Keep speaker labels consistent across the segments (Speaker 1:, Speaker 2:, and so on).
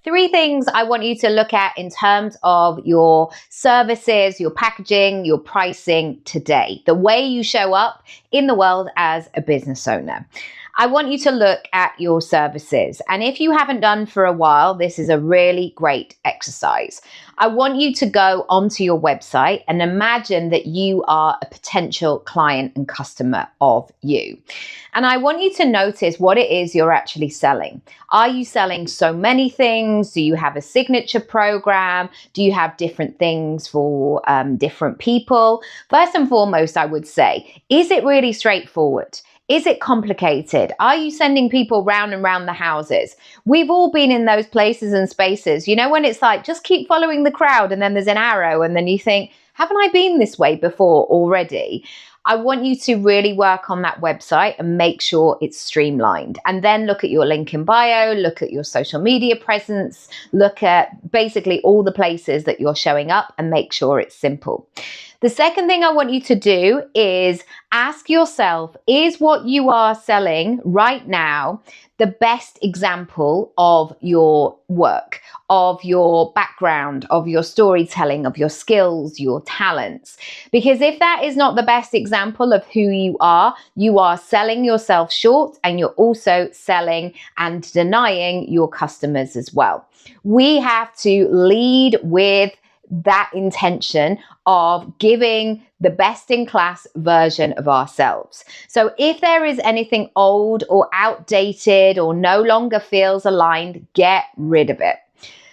Speaker 1: Three things I want you to look at in terms of your services, your packaging, your pricing today, the way you show up in the world as a business owner. I want you to look at your services. And if you haven't done for a while, this is a really great exercise. I want you to go onto your website and imagine that you are a potential client and customer of you. And I want you to notice what it is you're actually selling. Are you selling so many things? Do you have a signature program? Do you have different things for different people? First and foremost, I would say, is it really straightforward? Is it complicated? Are you sending people round and round the houses? We've all been in those places and spaces, you know, when it's like, just keep following the crowd and then there's an arrow and then you think, haven't I been this way before already? I want you to really work on that website and make sure it's streamlined. And then look at your link in bio, look at your social media presence, look at basically all the places that you're showing up and make sure it's simple. The second thing I want you to do is ask yourself, is what you are selling right now the best example of your work, of your background, of your storytelling, of your skills, your talents? Because if that is not the best example of who you are selling yourself short, and you're also selling and denying your customers as well. We have to lead with that intention of giving the best in class version of ourselves. So if there is anything old or outdated or no longer feels aligned, get rid of it.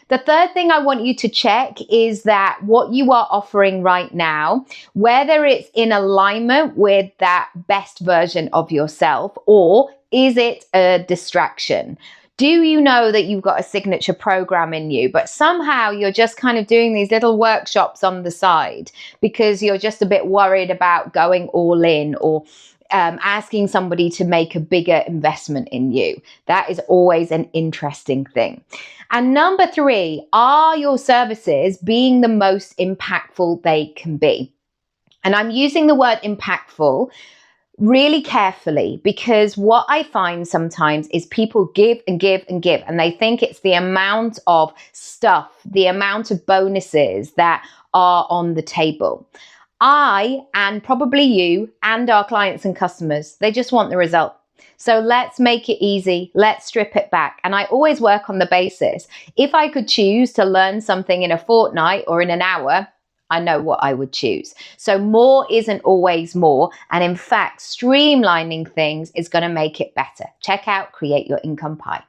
Speaker 1: The third thing I want you to check is that what you are offering right now, whether it's in alignment with that best version of yourself, or is it a distraction? Do you know that you've got a signature program in you, but somehow you're just kind of doing these little workshops on the side because you're just a bit worried about going all in, or asking somebody to make a bigger investment in you? That is always an interesting thing. And number three, are your services being the most impactful they can be? And I'm using the word impactful really carefully, because what I find sometimes is people give and give and give, and they think it's the amount of stuff, the amount of bonuses that are on the table. I, and probably you and our clients and customers, they just want the result. So let's make it easy. Let's strip it back. And I always work on the basis, if I could choose to learn something in a fortnight or in an hour, I know what I would choose. So more isn't always more. And in fact, streamlining things is going to make it better. Check out Create Your Income Pie.